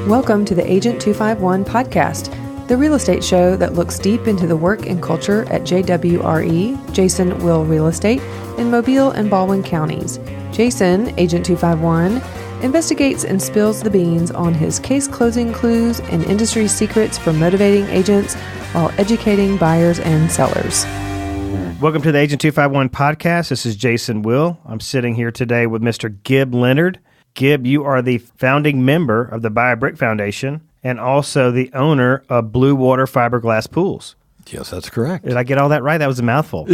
Welcome to the Agent 251 podcast, the real estate show that looks deep into the work and culture at JWRE, Jason Will Real Estate, in Mobile and Baldwin counties. Jason, Agent 251, investigates and spills the beans on his case closing clues and industry secrets for motivating agents while educating buyers and sellers. Welcome to the Agent 251 podcast. This is Jason Will. I'm sitting here today with Mr. Gib Leonard. Gib, you are the founding member of the Buy A Brink Foundation and also the owner of Blue Water Fiberglass Pools. Yes, that's correct. Did I get all that right? That was a mouthful.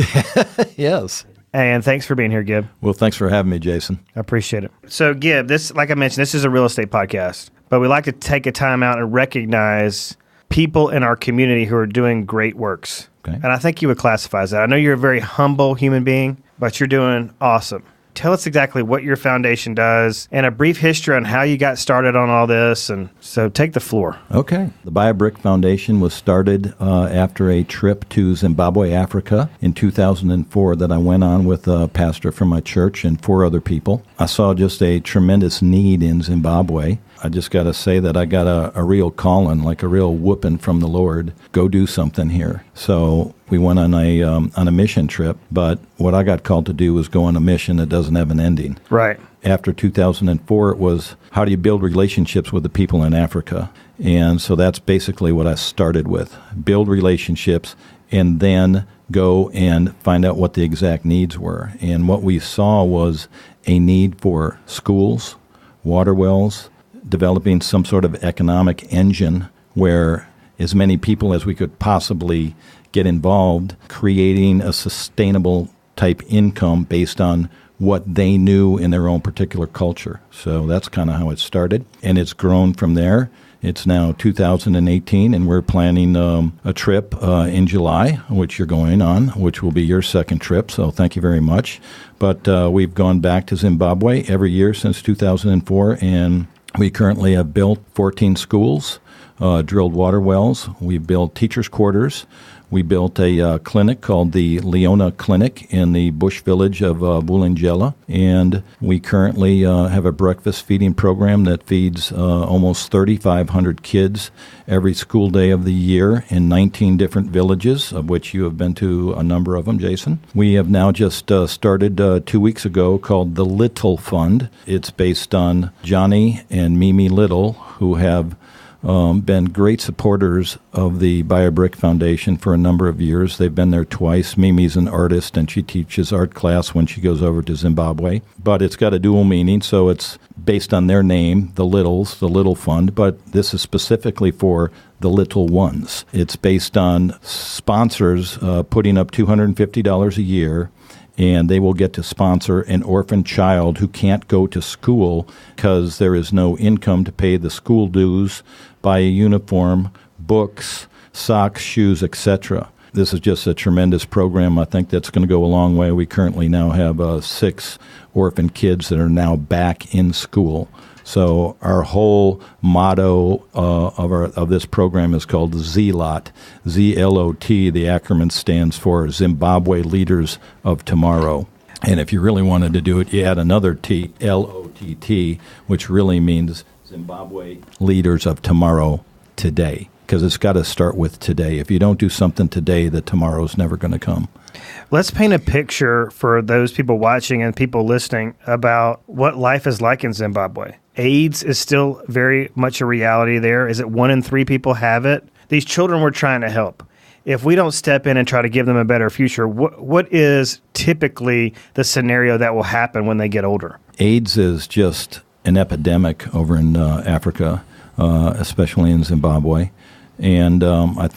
Yes. And thanks for being here, Gib. Well, thanks for having me, Jason. I appreciate it. So, Gib, this, like I mentioned, this is a real estate podcast, but we like to take a time out and recognize people in our community who are doing great works. Okay. And I think you would classify as that. I know you're a very humble human being, but you're doing awesome. Tell us exactly what your foundation does and a brief history on how you got started on all this. And so take the floor. Okay. The Buy A Brink Foundation was started after a trip to Zimbabwe, Africa in 2004 that I went on with a pastor from my church and 4 other people. I saw just a tremendous need in Zimbabwe. I just got to say that I got a real calling, like a real whooping from the Lord. Go do something here. So we went on a mission trip, but what I got called to do was go on a mission that doesn't have an ending. Right. After 2004, it was how do you build relationships with the people in Africa? And so that's basically what I started with. Build relationships and then go and find out what the exact needs were. And what we saw was a need for schools, water wells, developing some sort of economic engine where as many people as we could possibly get involved, creating a sustainable type income based on what they knew in their own particular culture. So that's kind of how it started, and it's grown from there. It's now 2018, and we're planning a trip in July, which you're going on, which will be your second trip, so thank you very much. But we've gone back to Zimbabwe every year since 2004, and we currently have built 14 schools, drilled water wells. We've built teachers' quarters. We built a clinic called the Leona Clinic in the bush village of Bulangela. And we currently have a breakfast feeding program that feeds almost 3,500 kids every school day of the year in 19 different villages, of which you have been to a number of them, Jason. We have now just started 2 weeks ago called the Little Fund. It's based on Johnny and Mimi Little, who have been great supporters of the Buy A Brink Foundation for a number of years. They've been there twice. Mimi's an artist, and she teaches art class when she goes over to Zimbabwe. But it's got a dual meaning, so it's based on their name, the Littles, the Little Fund, but this is specifically for the little ones. It's based on sponsors putting up $250 a year, and they will get to sponsor an orphan child who can't go to school because there is no income to pay the school dues, buy a uniform, books, socks, shoes, etc. This is just a tremendous program. I think that's going to go a long way. We currently now have 6 orphan kids that are now back in school. So our whole motto of this program is called ZLOT, Z-L-O-T. The acronym stands for Zimbabwe Leaders of Tomorrow. And if you really wanted to do it, you add another T, L-O-T-T, which really means Zimbabwe Leaders of Tomorrow today, because it's got to start with today. If you don't do something today, the tomorrow's never going to come. Let's paint a picture for those people watching and people listening about what life is like in Zimbabwe. AIDS is still very much a reality there. Is it 1 in 3 people have it? These children we're trying to help. If we don't step in and try to give them a better future, what is typically the scenario that will happen when they get older? AIDS is just an epidemic over in Africa, especially in Zimbabwe. And I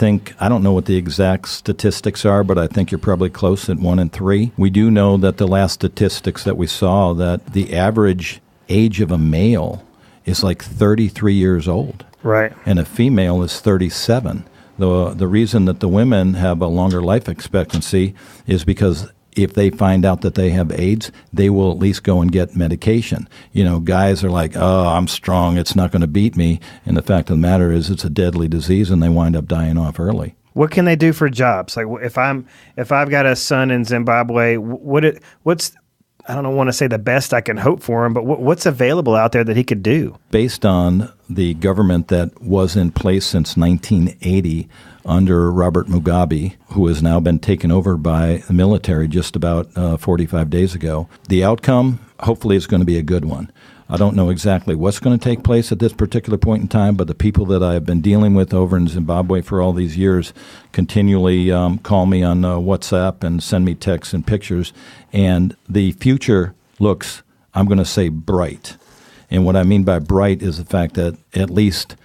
don't know what the exact statistics are, but I think you're probably close at 1 in 3. We do know that the last statistics that we saw, that the average age of a male is like 33 years old. Right. And a female is 37. The reason that the women have a longer life expectancy is because if they find out that they have AIDS, they will at least go and get medication. You know, guys are like, oh, I'm strong, it's not going to beat me. And the fact of the matter is it's a deadly disease, and they wind up dying off early. What can they do for jobs? Like if I've got a son in Zimbabwe, what's I don't want to say the best I can hope for him, but what's available out there that he could do? Based on the government that was in place since 1980 under Robert Mugabe, who has now been taken over by the military just about 45 days ago, the outcome hopefully is going to be a good one. I don't know exactly what's going to take place at this particular point in time, but the people that I have been dealing with over in Zimbabwe for all these years continually call me on WhatsApp and send me texts and pictures. And the future looks, I'm going to say, bright. And what I mean by bright is the fact that at least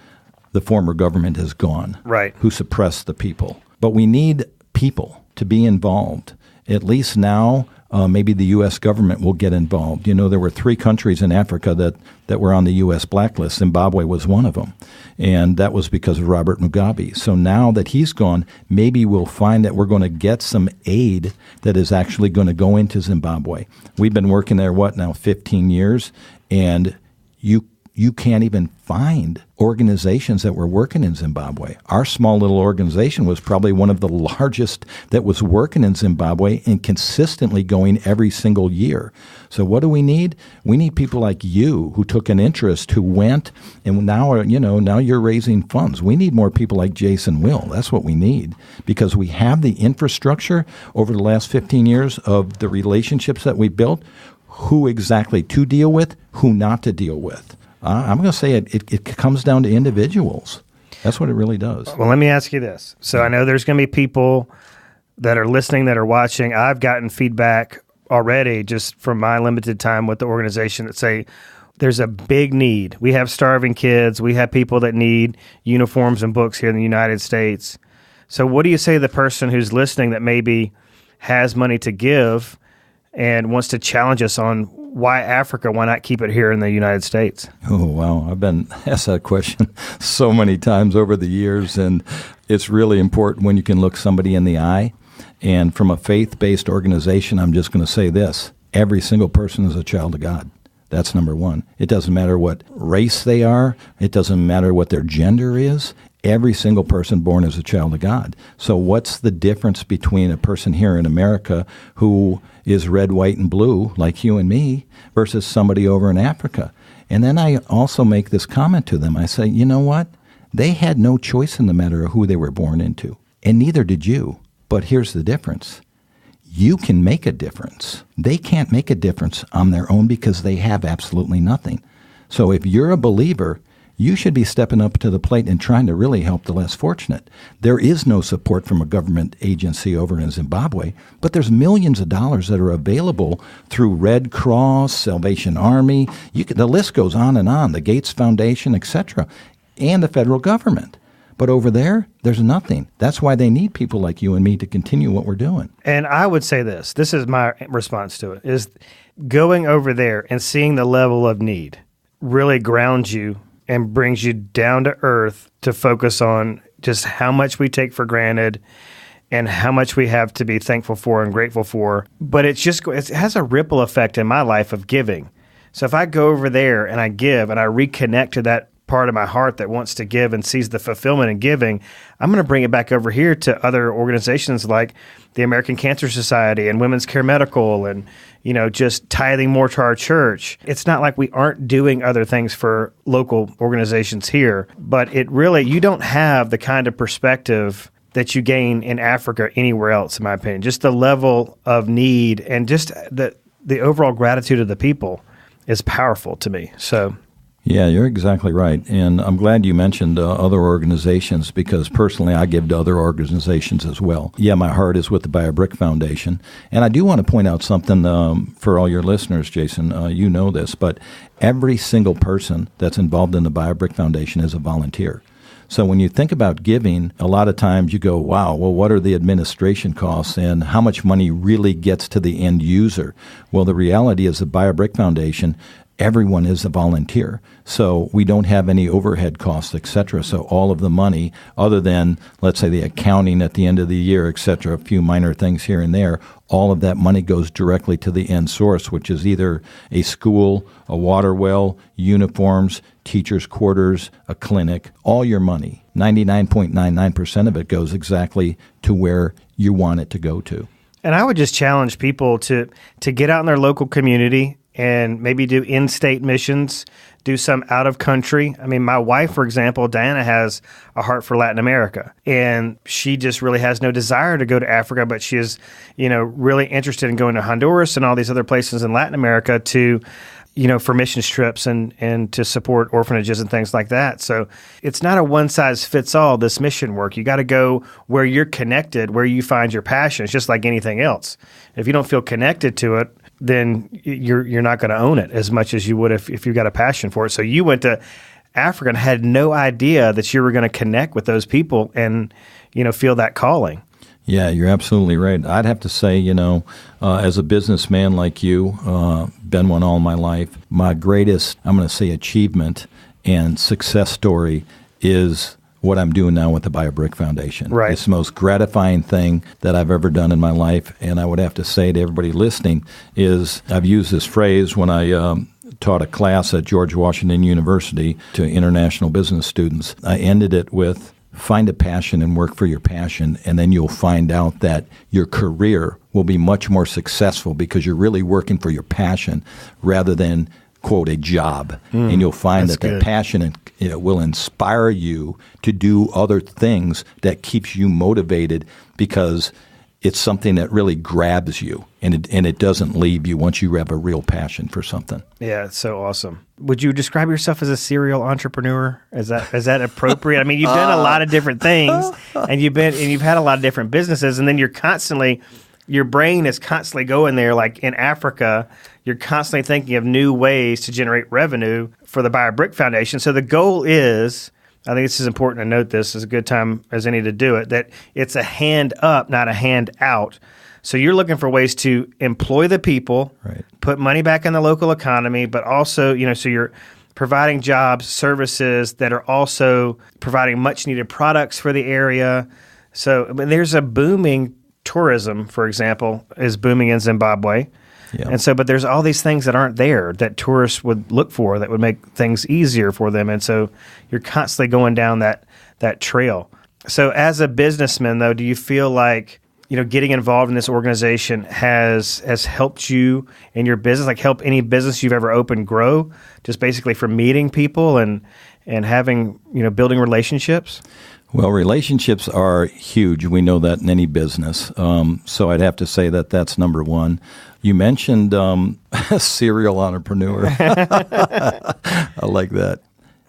the former government has gone, right, who suppressed the people. But we need people to be involved. At least now, maybe the U.S. government will get involved. You know, there were 3 countries in Africa that were on the U.S. blacklist. Zimbabwe was one of them, and that was because of Robert Mugabe. So now that he's gone, maybe we'll find that we're going to get some aid that is actually going to go into Zimbabwe. We've been working there, 15 years, and you can't even find organizations that were working in Zimbabwe. Our small little organization was probably one of the largest that was working in Zimbabwe and consistently going every single year. So what do we need? We need people like you who took an interest, who went, and now you're raising funds. We need more people like Jason Will. That's what we need, because we have the infrastructure over the last 15 years of the relationships that we built, who exactly to deal with, who not to deal with. I'm going to say it comes down to individuals. That's what it really does. Well, let me ask you this. So I know there's going to be people that are listening, that are watching. I've gotten feedback already just from my limited time with the organization that say there's a big need. We have starving kids. We have people that need uniforms and books here in the United States. So what do you say to the person who's listening that maybe has money to give and wants to challenge us on why Africa? Why not keep it here in the United States? Oh, wow. I've been asked that question so many times over the years, and it's really important when you can look somebody in the eye. And from a faith-based organization, I'm just going to say this. Every single person is a child of God. That's number one. It doesn't matter what race they are. It doesn't matter what their gender is. Every single person born is a child of God. So what's the difference between a person here in America who is red, white, and blue, like you and me, versus somebody over in Africa? And then I also make this comment to them. I say, you know what? They had no choice in the matter of who they were born into, and neither did you. But here's the difference. You can make a difference. They can't make a difference on their own because they have absolutely nothing. So if you're a believer, you should be stepping up to the plate and trying to really help the less fortunate. There is no support from a government agency over in Zimbabwe, but there's millions of dollars that are available through Red Cross, Salvation Army. The list goes on, the Gates Foundation, etc., and the federal government. But over there, there's nothing. That's why they need people like you and me to continue what we're doing. And I would say this is my response to it, is going over there and seeing the level of need really grounds you and brings you down to earth to focus on just how much we take for granted and how much we have to be thankful for and grateful for. But it has a ripple effect in my life of giving. So if I go over there and I give and I reconnect to that part of my heart that wants to give and sees the fulfillment in giving, I'm going to bring it back over here to other organizations like the American Cancer Society and Women's Care Medical and, just tithing more to our church. It's not like we aren't doing other things for local organizations here, but you don't have the kind of perspective that you gain in Africa anywhere else, in my opinion. Just the level of need and just the overall gratitude of the people is powerful to me. So Yeah, you're exactly right. And I'm glad you mentioned other organizations, because personally I give to other organizations as well. Yeah, my heart is with the Biobrick Foundation. And I do want to point out something for all your listeners, Jason. You know this, but every single person that's involved in the Biobrick Foundation is a volunteer. So when you think about giving, a lot of times you go, wow, well, what are the administration costs and how much money really gets to the end user? Well, the reality is the Biobrick Foundation, everyone is a volunteer. So we don't have any overhead costs, et cetera. So all of the money, other than, let's say, the accounting at the end of the year, et cetera, a few minor things here and there, all of that money goes directly to the end source, which is either a school, a water well, uniforms, teachers' quarters, a clinic, all your money. 99.99% of it goes exactly to where you want it to go to. And I would just challenge people to get out in their local community and maybe do in-state missions, do some out of country. I mean, my wife, for example, Diana, has a heart for Latin America, and she just really has no desire to go to Africa, but she is, really interested in going to Honduras and all these other places in Latin America to, for missions trips and to support orphanages and things like that. So it's not a one-size-fits-all, this mission work. You got to go where you're connected, where you find your passion. It's just like anything else. If you don't feel connected to it, then you're not going to own it as much as you would if you got a passion for it. So you went to Africa and had no idea that you were going to connect with those people and, feel that calling. Yeah, you're absolutely right. I'd have to say, as a businessman like you, been one all my life, my greatest, I'm going to say, achievement and success story is what I'm doing now with the Biobrick Foundation. Right. It's the most gratifying thing that I've ever done in my life. And I would have to say to everybody listening is I've used this phrase when I taught a class at George Washington University to international business students. I ended it with, find a passion and work for your passion, and then you'll find out that your career will be much more successful because you're really working for your passion rather than, quote, a job. And you'll find that passion will inspire you to do other things that keeps you motivated because it's something that really grabs you and it doesn't leave you once you have a real passion for something. Yeah, it's so awesome. Would you describe yourself as a serial entrepreneur? Is that appropriate? I mean, you've done a lot of different things and you've had a lot of different businesses, and then your brain is constantly going there. Like in Africa, you're constantly thinking of new ways to generate revenue for the Buy A Brink Foundation. So the goal is, I think this is important to note, this is a good time as any to do it, that it's a hand up, not a hand out. So you're looking for ways to employ the people, right, put money back in the local economy, but also, so you're providing jobs, services that are also providing much needed products for the area. So there's a booming tourism, for example, is booming in Zimbabwe. Yeah. And so, but there's all these things that aren't there that tourists would look for that would make things easier for them. And so you're constantly going down that trail. So as a businessman, though, do you feel like, getting involved in this organization has helped you in your business, like help any business you've ever opened grow, just basically from meeting people and having, building relationships? Well, relationships are huge. We know that in any business. So I'd have to say that that's number one. You mentioned serial entrepreneur. I like that.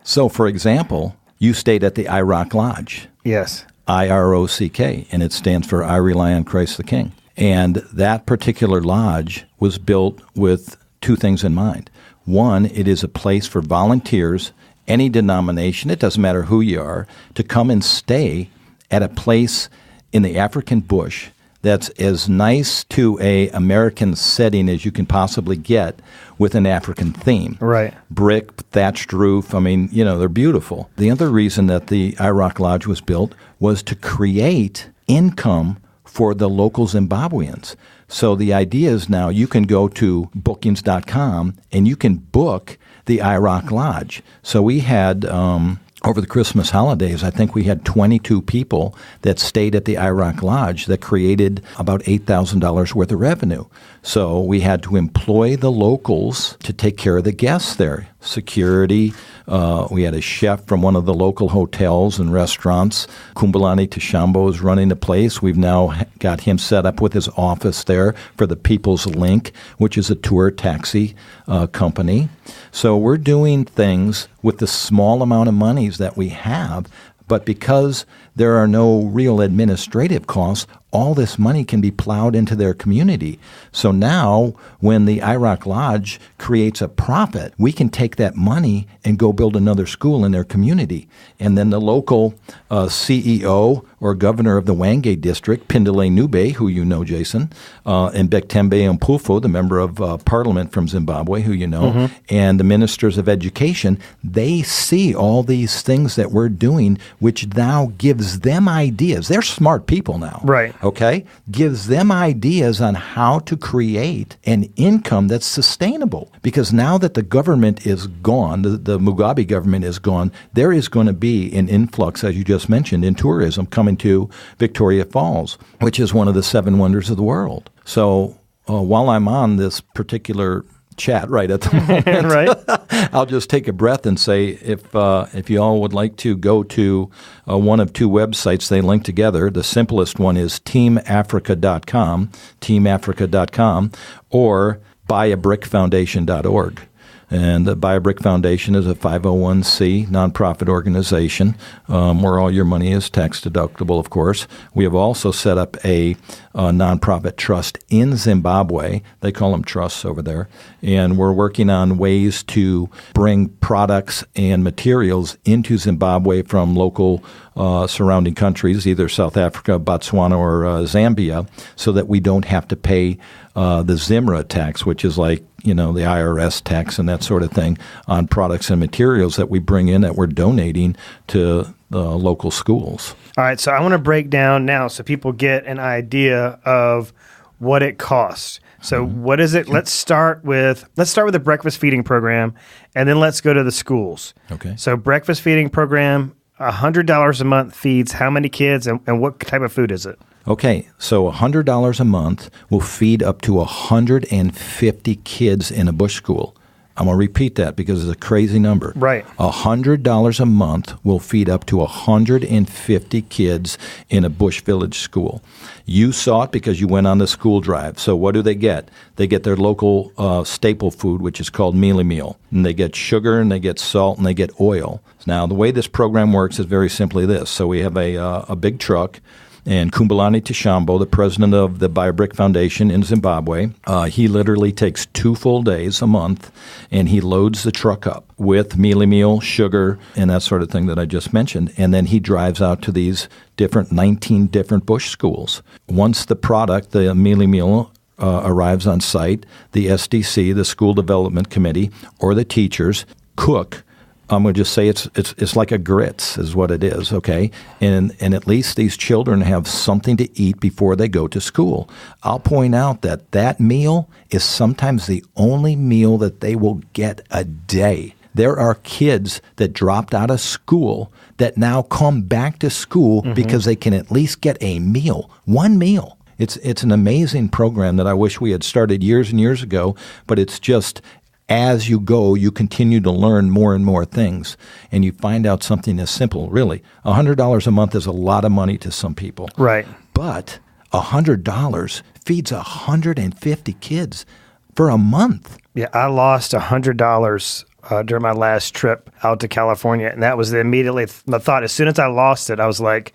So, for example, you stayed at the IROC Lodge. Yes. IROCK, and it stands for I Rely on Christ the King. And that particular lodge was built with two things in mind. One, it is a place for volunteers, any denomination, it doesn't matter who you are, to come and stay at a place in the African bush that's as nice to a American setting as you can possibly get with an African theme. Right. Brick, thatched roof, they're beautiful. The other reason that the IROC Lodge was built was to create income for the local Zimbabweans. So the idea is now you can go to bookings.com and you can book the IROC Lodge. So we had, over the Christmas holidays, I think we had 22 people that stayed at the IROC Lodge that created about $8,000 worth of revenue. So we had to employ the locals to take care of the guests there. Security, we had a chef from one of the local hotels and restaurants. Kumbulani Tashambo is running the place. We've now got him set up with his office there for the People's Link, which is a tour taxi company. So we're doing things with the small amount of monies that we have, but because there are no real administrative costs, all this money can be plowed into their community. So now when the IROC Lodge creates a profit, we can take that money and go build another school in their community. And then the local CEO or governor of the Wangé district, Pindale Nube, who you know, Jason, and Bektembe Mpufo, the member of parliament from Zimbabwe, who you know, and the ministers of education, they see all these things that we're doing, which now gives them ideas. They're smart people now. Right. okay, gives them ideas on how to create an income that's sustainable. Because now that the government is gone, the Mugabe government is gone, there is going to be an influx, as you just mentioned, in tourism coming to Victoria Falls, which is one of the 7 wonders of the world. So while I'm on this particular chat right at the moment, Right. I'll just take a breath and say if you all would like to go to one of 2 websites, they link together. The simplest one is teamafrica.com, or buyabrickfoundation.org. And the Biobrick Foundation is a 501c nonprofit organization where all your money is tax deductible, of course. We have also set up a nonprofit trust in Zimbabwe. They call them trusts over there. And we're working on ways to bring products and materials into Zimbabwe from local surrounding countries, either South Africa, Botswana, or Zambia, so that we don't have to pay the ZIMRA tax, which is like, the IRS tax and that sort of thing on products and materials that we bring in that we're donating to the local schools. All right, so I want to break down now so people get an idea of what it costs. So what is it? Let's start with the breakfast feeding program, and then let's go to the schools. Okay. So breakfast feeding program, $100 a month feeds how many kids, and what type of food is it? Okay, so $100 a month will feed up to 150 kids in a bush school. I'm going to repeat that because it's a crazy number. Right. $100 a month will feed up to 150 kids in a bush village school. You saw it because you went on the school drive. So what do they get? They get their local staple food, which is called mealie meal. And they get sugar, and they get salt, and they get oil. Now, the way this program works is very simply this. So we have a big truck. And Kumbulani Tishambo, the president of the Biobrick Foundation in Zimbabwe, he literally takes 2 full days a month, and he loads the truck up with mealie meal, sugar, and that sort of thing that I just mentioned. And then he drives out to these 19 different bush schools. Once the product, the mealie meal, arrives on site, the SDC, the School Development Committee, or the teachers cook. I'm going to just say it's like a grits is what it is, okay? And at least these children have something to eat before they go to school. I'll point out that meal is sometimes the only meal that they will get a day. There are kids that dropped out of school that now come back to school because they can at least get a meal, one meal. It's an amazing program that I wish we had started years and years ago, but it's just as you go, you continue to learn more and more things, and you find out something as simple, really. $100 a month is a lot of money to some people. Right. But $100 feeds 150 kids for a month. Yeah, I lost $100 during my last trip out to California, and that was immediately the thought. As soon as I lost it, I was like,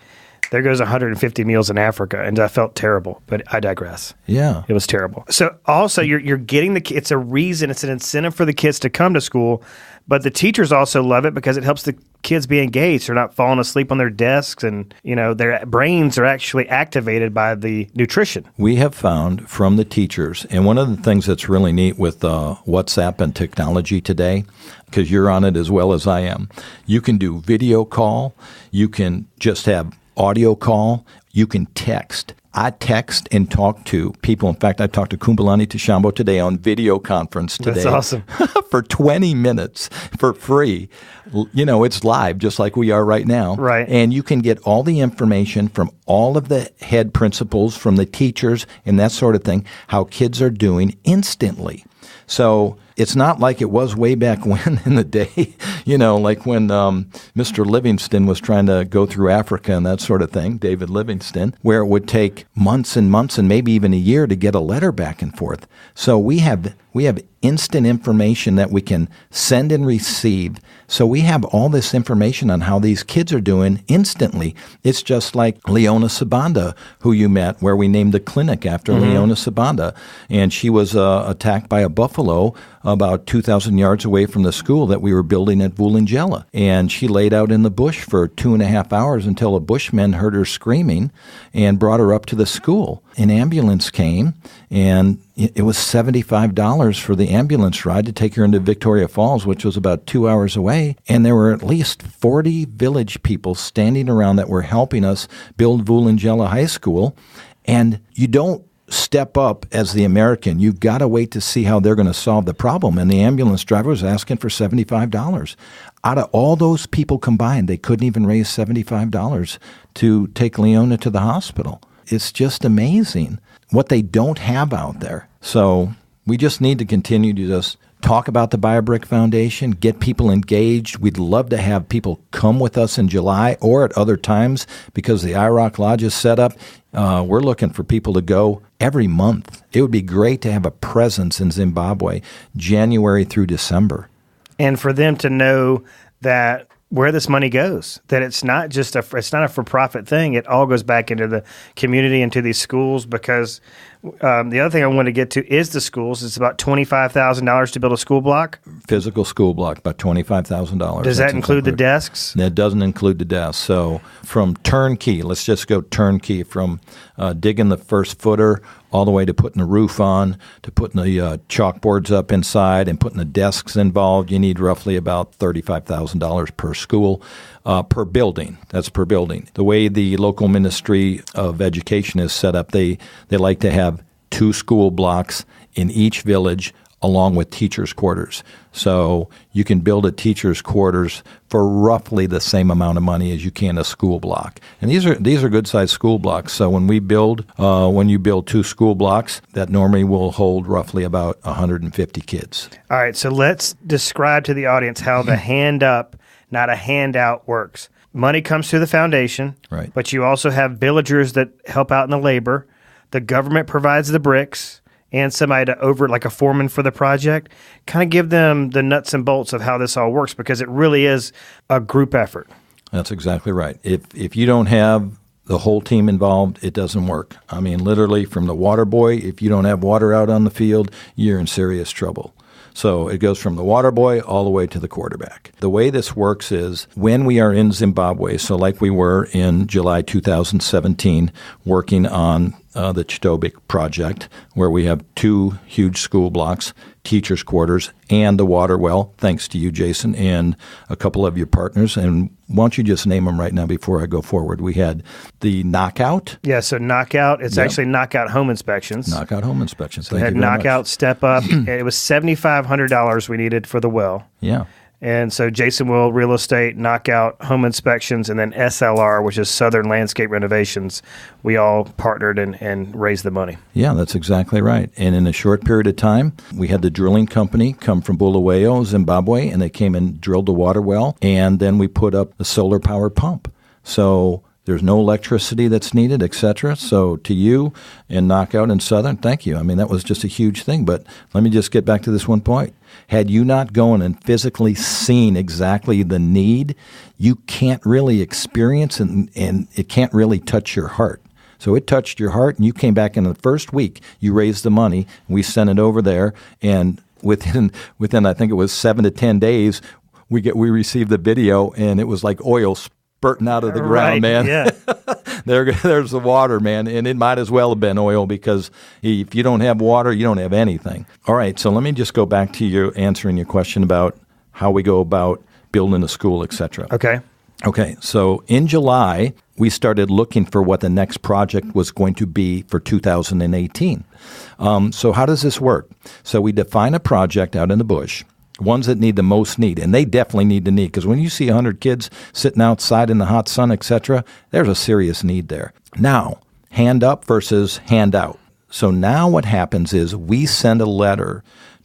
there goes 150 meals in Africa, and I felt terrible, but I digress. Yeah. It was terrible. So also you're getting it's a reason, it's an incentive for the kids to come to school, but the teachers also love it because it helps the kids be engaged. They're not falling asleep on their desks, and their brains are actually activated by the nutrition. We have found from the teachers, and one of the things that's really neat with WhatsApp and technology today, because you're on it as well as I am, you can do video call, you can just have audio call, you can text. I text and talk to people. In fact, I talked to Kumbulani Tishambo today on video conference today. That's awesome. For 20 minutes for free. It's live just like we are right now. Right. And you can get all the information from all of the head principals, from the teachers and that sort of thing, how kids are doing instantly. So it's not like it was way back when in the day, like when Mr. Livingston was trying to go through Africa and that sort of thing, David Livingston, where it would take months and months and maybe even a year to get a letter back and forth. So we have instant information that we can send and receive. So we have all this information on how these kids are doing instantly. It's just like Leona Sabanda, who you met, where we named the clinic after Leona Sabanda. And she was attacked by a buffalo about 2,000 yards away from the school that we were building at Vulindlela. And she laid out in the bush for 2.5 hours until a bushman heard her screaming and brought her up to the school. An ambulance came, and it was $75 for the ambulance ride to take her into Victoria Falls, which was about 2 hours away. And there were at least 40 village people standing around that were helping us build Vulindlela High School. And you don't step up as the American. You've got to wait to see how they're going to solve the problem. And the ambulance driver was asking for $75. Out of all those people combined, they couldn't even raise $75 to take Leona to the hospital. It's just amazing what they don't have out there. So we just need to continue to just talk about the Biobrick Foundation, get people engaged. We'd love to have people come with us in July or at other times because the IROC Lodge is set up. We're looking for people to go every month. It would be great to have a presence in Zimbabwe, January through December. And for them to know that where this money goes, that it's not just it's not a for-profit thing. It all goes back into the community, into these schools, because the other thing I want to get to is the schools. It's about $25,000 to build a school block. Physical school block, about $25,000. Does that include the desks? That doesn't include the desks. So from turnkey, let's just go turnkey, from digging the first footer all the way to putting the roof on, to putting the chalkboards up inside and putting the desks involved. You need roughly about $35,000 per school, per building. That's per building. The way the local Ministry of Education is set up, they like to have 2 school blocks in each village along with teachers' quarters. So you can build a teacher's quarters for roughly the same amount of money as you can a school block. And these are good-sized school blocks. So when you build 2 school blocks, that normally will hold roughly about 150 kids. All right, so let's describe to the audience how the hand up, not a handout, works. Money comes to the foundation, right, but you also have villagers that help out in the labor. The government provides the bricks and somebody to like a foreman for the project. Kind of give them the nuts and bolts of how this all works, because it really is a group effort. That's exactly right. If you don't have the whole team involved, it doesn't work. I mean, literally from the water boy, if you don't have water out on the field, you're in serious trouble. So it goes from the water boy all the way to the quarterback. The way this works is when we are in Zimbabwe, so like we were in July 2017, working on the Chitobik project, where we have 2 huge school blocks, teachers' quarters, and the water well, thanks to you, Jason, and a couple of your partners. And why don't you just name them right now before I go forward? We had the Knockout. Yeah, so Knockout, it's actually Knockout Home Inspections. Knockout Home Inspections. So we had Knockout Step Up. It was $7,500 we needed for the well. Yeah. And so Jason Will Real Estate, Knockout Home Inspections, and then SLR, which is Southern Landscape Renovations. We all partnered and raised the money. Yeah, that's exactly right. And in a short period of time, we had the drilling company come from Bulawayo, Zimbabwe, and they came and drilled the water well. And then we put up the solar power pump. So there's no electricity that's needed, et cetera. So to you and Knockout and Southern, thank you. I mean, that was just a huge thing. But let me just get back to this one point. Had you not gone and physically seen exactly the need, you can't really experience and it can't really touch your heart. So it touched your heart, and you came back in the first week. You raised the money. We sent it over there, and within I think it was 7 to 10 days, we received the video, and it was like oil spurting out of the ground, man. Yeah. There's the water, man, and it might as well have been oil, because if you don't have water, you don't have anything. All right, so let me just go back to you answering your question about how we go about building a school, et cetera. Okay, so in July, we started looking for what the next project was going to be for 2018. So how does this work? So we define a project out in the bush, ones that need the most need, and they definitely need the need, because when you see 100 kids sitting outside in the hot sun, etc., there's a serious need there. Now, hand up versus hand out. So now what happens is we send a letter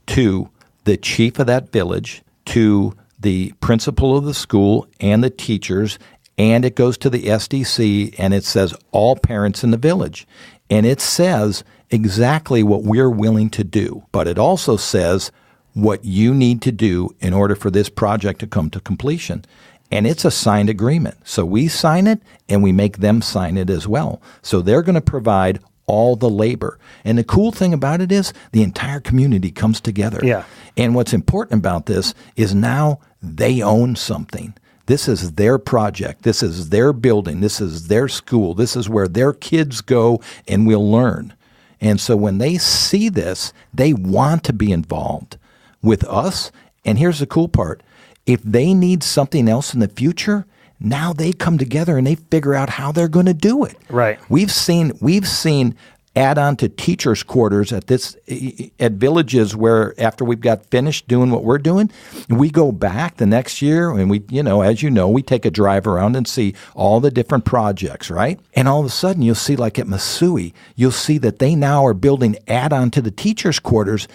to the chief of that village, to the principal of the school and the teachers, and it goes to the SDC, and it says all parents in the village. And it says exactly what we're willing to do, but it also says what you need to do in order for this project to come to completion. And it's a signed agreement. So we sign it, and we make them sign it as well. So they're going to provide all the labor. And the cool thing about it is the entire community comes together. Yeah. And what's important about this is now they own something. This is their project. This is their building. This is their school. This is where their kids go and will learn. And so when they see this, they want to be involved with us. And here's the cool part. If they need something else in the future, Now they come together and they figure out how they're going to do it. Right. We've seen add on to teachers' quarters at villages where after we've got finished doing what we're doing, we go back the next year and we, as you know, we take a drive around and see all the different projects, right? And all of a sudden you'll see, like at Masui, you'll see that they now are building add on to the teachers' quarters,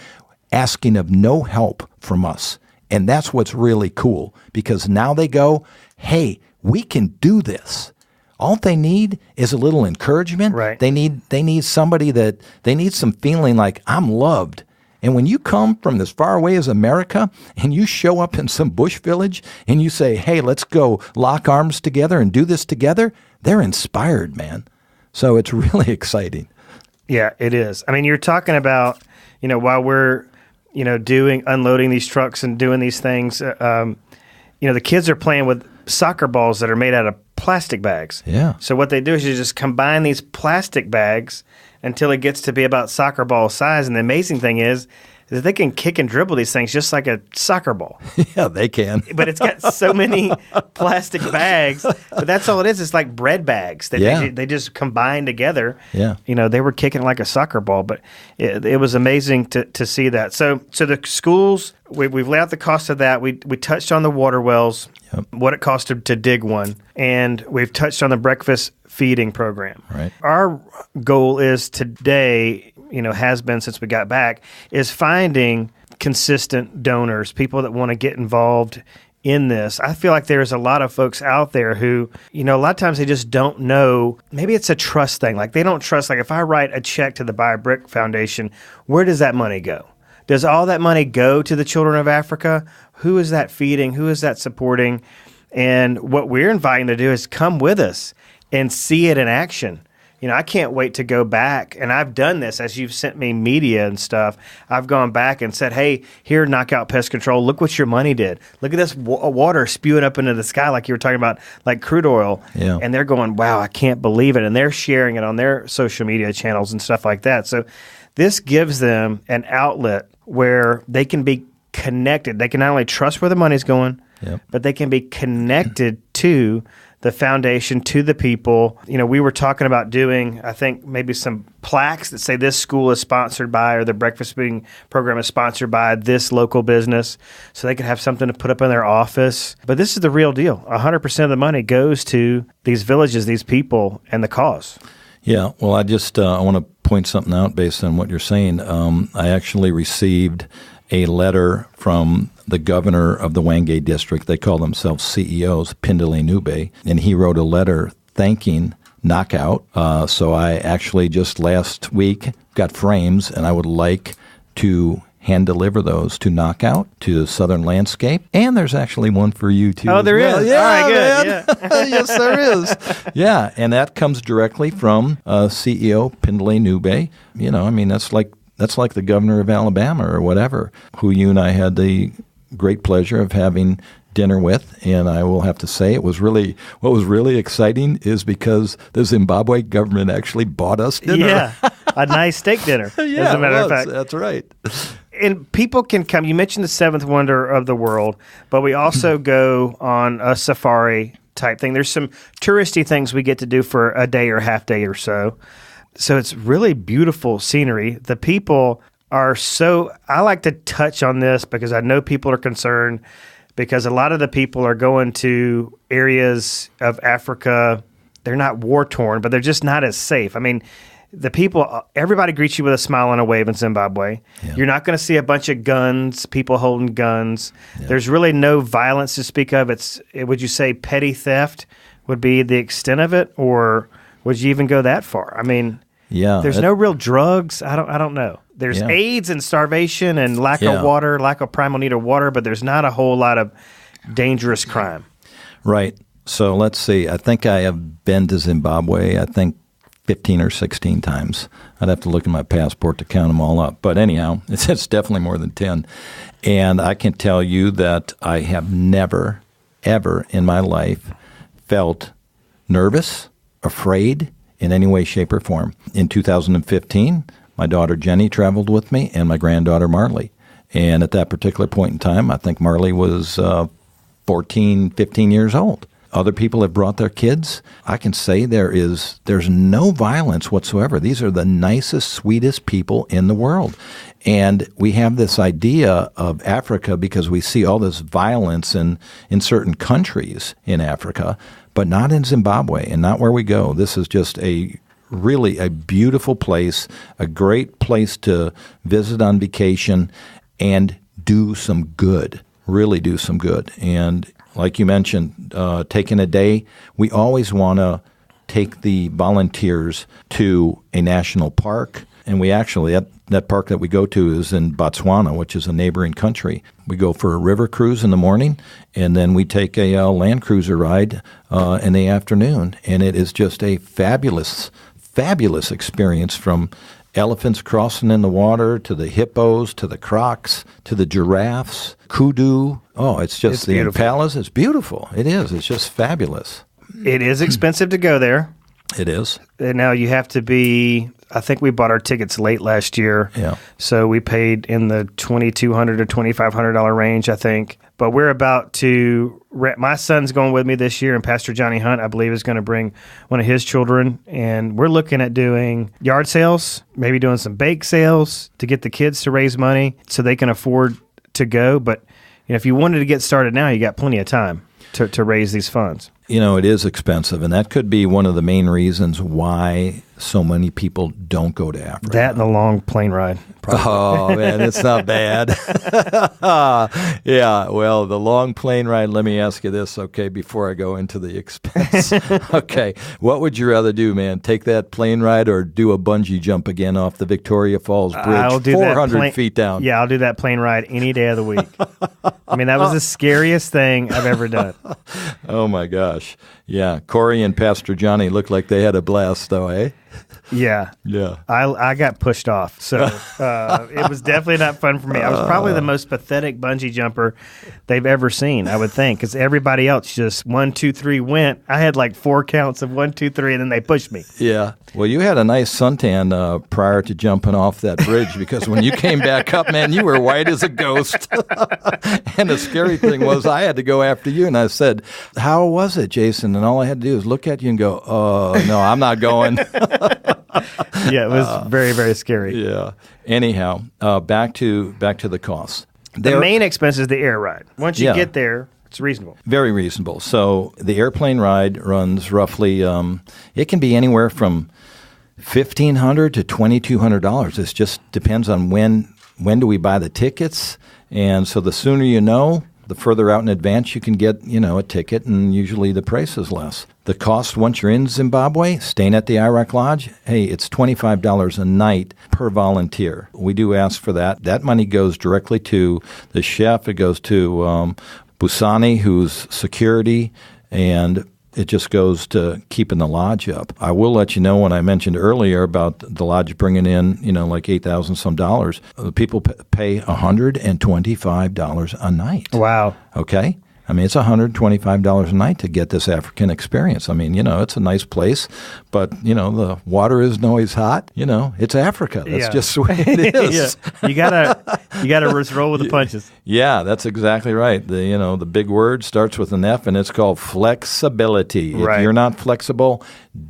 asking of no help from us. And that's what's really cool, because now they go, hey, we can do this. All they need is a little encouragement. Right. They need somebody they need some feeling like I'm loved. And when you come from as far away as America and you show up in some bush village and you say, hey, let's go lock arms together and do this together, they're inspired, man. So it's really exciting. Yeah, it is. I mean, you're talking about, while we're, unloading these trucks and doing these things, the kids are playing with soccer balls that are made out of plastic bags. Yeah. So what they do is you just combine these plastic bags until it gets to be about soccer ball size. And the amazing thing is that they can kick and dribble these things just like a soccer ball. Yeah, they can. But it's got so many plastic bags. But that's all it is. It's like bread bags that they just combine together. Yeah. They were kicking it like a soccer ball. But it was amazing to see that. So the schools, we've laid out the cost of that. We touched on the water wells, what it cost to dig one. And we've touched on the breakfast feeding program. Right. Our goal is today, has been since we got back, is finding consistent donors, people that want to get involved in this. I feel like there's a lot of folks out there who, a lot of times they just don't know. Maybe it's a trust thing. Like they don't trust, like if I write a check to the Biobrick Foundation, where does that money go? Does all that money go to the children of Africa? Who is that feeding? Who is that supporting? And what we're inviting to do is come with us and see it in action. I can't wait to go back, and I've done this as you've sent me media and stuff. I've gone back and said, hey, here, Knockout Pest Control, look what your money did. Look at this water spewing up into the sky like you were talking about, like crude oil. Yeah. And they're going, wow, I can't believe it. And they're sharing it on their social media channels and stuff like that. So this gives them an outlet where they can be connected. They can not only trust where the money's going, but they can be connected to the foundation, to the people. We were talking about doing, I think, maybe some plaques that say this school is sponsored by, or the breakfast feeding program is sponsored by this local business, so they could have something to put up in their office. But this is the real deal. 100% of the money goes to these villages, these people, and the cause. Yeah, well, I just I want to point something out based on what you're saying. I actually received a letter from the governor of the Wangay district. They call themselves CEOs, Pindale Nube, and he wrote a letter thanking Knockout. So I actually just last week got frames, and I would like to hand deliver those to Knockout, to Southern Landscape, and there's actually one for you too. Oh, there is. Yeah, all right, good. Yeah. Yes, there is. Yeah, and that comes directly from CEO Pindale Nube. That's like the governor of Alabama or whatever, who you and I had the great pleasure of having dinner with. And I will have to say what was really exciting is because the Zimbabwe government actually bought us dinner. Yeah, a nice steak dinner, Yeah, as a matter of fact. That's right. And people can come. You mentioned the seventh wonder of the world, but we also go on a safari type thing. There's some touristy things we get to do for a day or half day or so. So it's really beautiful scenery. The people are I like to touch on this because I know people are concerned, because a lot of the people are going to areas of Africa. They're not war-torn, but they're just not as safe. I mean, the people, everybody greets you with a smile and a wave in Zimbabwe. Yeah. You're not going to see a bunch of guns, people holding guns. Yeah. There's really no violence to speak of. Would you say petty theft would be the extent of it, or would you even go that far? I mean, there's no real drugs. I don't know. There's AIDS and starvation and lack of water, lack of primal need of water, but there's not a whole lot of dangerous crime. Right. So let's see. I think I have been to Zimbabwe, 15 or 16 times. I'd have to look at my passport to count them all up. But anyhow, it's definitely more than 10. And I can tell you that I have never, ever in my life felt nervous, afraid in any way, shape, or form. In 2015, my daughter Jenny traveled with me and my granddaughter Marley. And at that particular point in time, I think Marley was 14, 15 years old. other people have brought their kids. I can say there's no violence whatsoever. These are the nicest, sweetest people in the world. And we have this idea of Africa because we see all this violence in certain countries in Africa, but not in Zimbabwe and not where we go. This is just really a beautiful place, a great place to visit on vacation and do some good, really do some good. And like you mentioned, taking a day, we always want to take the volunteers to a national park. And we actually, that park that we go to is in Botswana, which is a neighboring country. We go for a river cruise in the morning, and then we take a Land Cruiser ride in the afternoon. And it is just a fabulous experience, from elephants crossing in the water to the hippos to the crocs to the giraffes, kudu. Oh, it's just the impalas. It's beautiful. It is. It's just fabulous. It is expensive to go there. It is. And now you have to be, I think we bought our tickets late last year. Yeah. So we paid in the $2,200 to $2,500 range, I think. But we're about to, my son's going with me this year, and Pastor Johnny Hunt, I believe, is going to bring one of his children. And we're looking at doing yard sales, maybe doing some bake sales to get the kids to raise money so they can afford to go. But if you wanted to get started now, you got plenty of time to raise these funds. It is expensive, and that could be one of the main reasons why so many people don't go to Africa. That and the long plane ride. Probably. Oh, man, it's not bad. Yeah, well, the long plane ride, let me ask you this, okay, before I go into the expense. Okay, what would you rather do, man? Take that plane ride or do a bungee jump again off the Victoria Falls Bridge, I'll do 400 feet down? Yeah, I'll do that plane ride any day of the week. I mean, that was the scariest thing I've ever done. Oh, my gosh. Yeah, Corey and Pastor Johnny looked like they had a blast, though, eh? Yeah. Yeah. I got pushed off. So it was definitely not fun for me. I was probably the most pathetic bungee jumper they've ever seen, I would think, because everybody else just 1, 2, 3 went. I had like 4 counts of 1, 2, 3, and then they pushed me. Yeah. Well, you had a nice suntan prior to jumping off that bridge, because when you came back up, man, you were white as a ghost. And the scary thing was I had to go after you, and I said, "How was it, Jason?" And all I had to do was look at you and go, "Oh, no, I'm not going." Yeah, it was very, very scary. Yeah. Anyhow, back to the costs. The main expense is the air ride. Once you get there, it's reasonable. Very reasonable. So the airplane ride runs roughly, it can be anywhere from $1,500 to $2,200. It just depends on when do we buy the tickets. And so the sooner you know, the further out in advance you can get, a ticket, and usually the price is less. The cost once you're in Zimbabwe, staying at the IROC Lodge, hey, it's $25 a night per volunteer. We do ask for that. That money goes directly to the chef. It goes to Busani, who's security, and it just goes to keeping the lodge up. I will let you know, when I mentioned earlier about the lodge bringing in, like $8,000 some dollars, people pay $125 a night. Wow. Okay? I mean, it's $125 a night to get this African experience. I mean, it's a nice place, but, the water isn't always hot. It's Africa. That's just the way it is. Yeah. You gotta just roll with the punches. Yeah, that's exactly right. The big word starts with an F, and it's called flexibility. Right. If you're not flexible,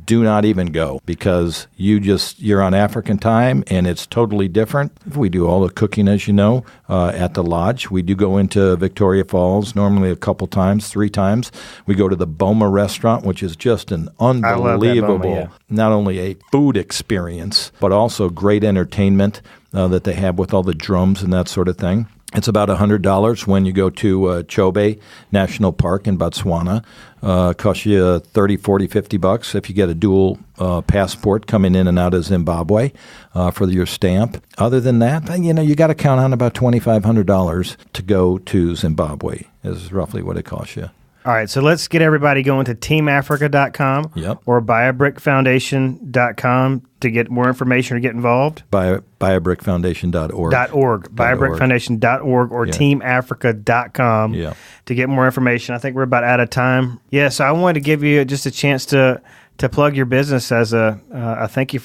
do not even go, because you're on African time, and it's totally different. We do all the cooking, as you know, at the lodge. We do go into Victoria Falls, normally a couple times, 3 times. We go to the Boma restaurant, which is just an unbelievable, Boma, not only a food experience, but also great entertainment that they have with all the drums and that sort of thing. It's about $100 when you go to Chobe National Park in Botswana. Costs you $30, $40, $50 if you get a dual passport coming in and out of Zimbabwe for your stamp. Other than that, you got to count on about $2,500 to go to Zimbabwe is roughly what it costs you. All right, so let's get everybody going to teamafrica.com or biobrickfoundation.com to get more information or get involved. Biobrickfoundation.org. Biobrickfoundation.org or teamafrica.com to get more information. I think we're about out of time. Yeah, so I wanted to give you just a chance to plug your business as a thank you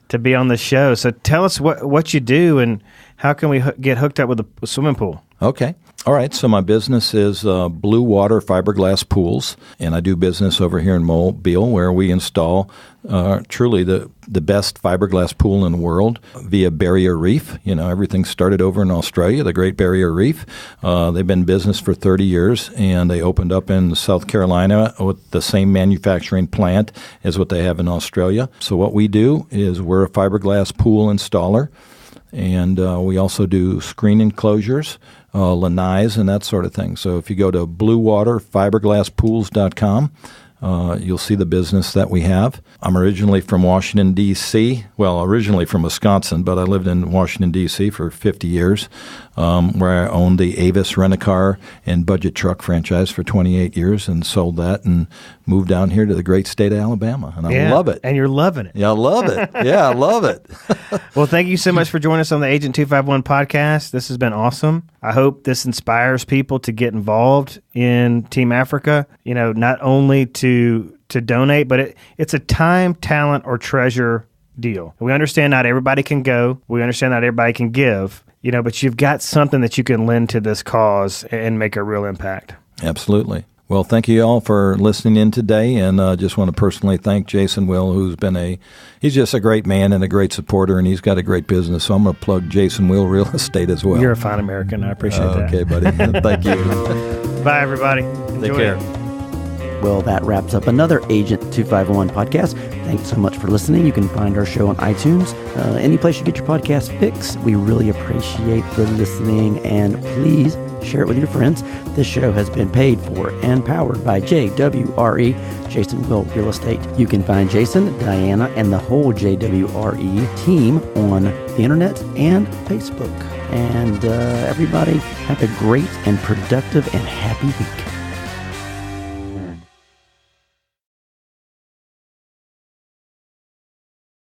to be on the show. So tell us what you do and how can we get hooked up with a swimming pool? Okay. All right, so my business is Blue Water Fiberglass Pools, and I do business over here in Mobile where we install truly the best fiberglass pool in the world via Barrier Reef. You know, everything started over in Australia, the Great Barrier Reef. They've been in business for 30 years, and they opened up in South Carolina with the same manufacturing plant as what they have in Australia. So what we do is we're a fiberglass pool installer, and we also do screen enclosures, lanais, and that sort of thing. So if you go to bluewaterfiberglasspools.com, you'll see the business that we have. I'm originally from Washington, D.C. Well, originally from Wisconsin, but I lived in Washington, D.C. for 50 years, where I owned the Avis rent-a-car and budget truck franchise for 28 years and sold that and moved down here to the great state of Alabama. And I love it. And you're loving it. Yeah, I love it. Yeah, I love it. Well, thank you so much for joining us on the Agent 251 podcast. This has been awesome. I hope this inspires people to get involved in Team Africa, you know, not only to donate, but it's a time, talent, or treasure deal. We understand not everybody can go. We understand not everybody can give, you know, but you've got something that you can lend to this cause and make a real impact. Absolutely. Well, thank you all for listening in today, and just want to personally thank Jason Will, who's been he's just a great man and a great supporter, and he's got a great business, so I'm going to plug Jason Will Real Estate as well. You're a fine American. I appreciate that. Okay, buddy. Thank you. Bye, everybody. Take care. Well, that wraps up another Agent 251 podcast. Thanks so much for listening. You can find our show on iTunes, any place you get your podcast fix. We really appreciate the listening, and please share it with your friends. This show has been paid for and powered by JWRE, Jason Will Real Estate. You can find Jason, Diana, and the whole JWRE team on the internet and Facebook. And everybody, have a great and productive and happy week.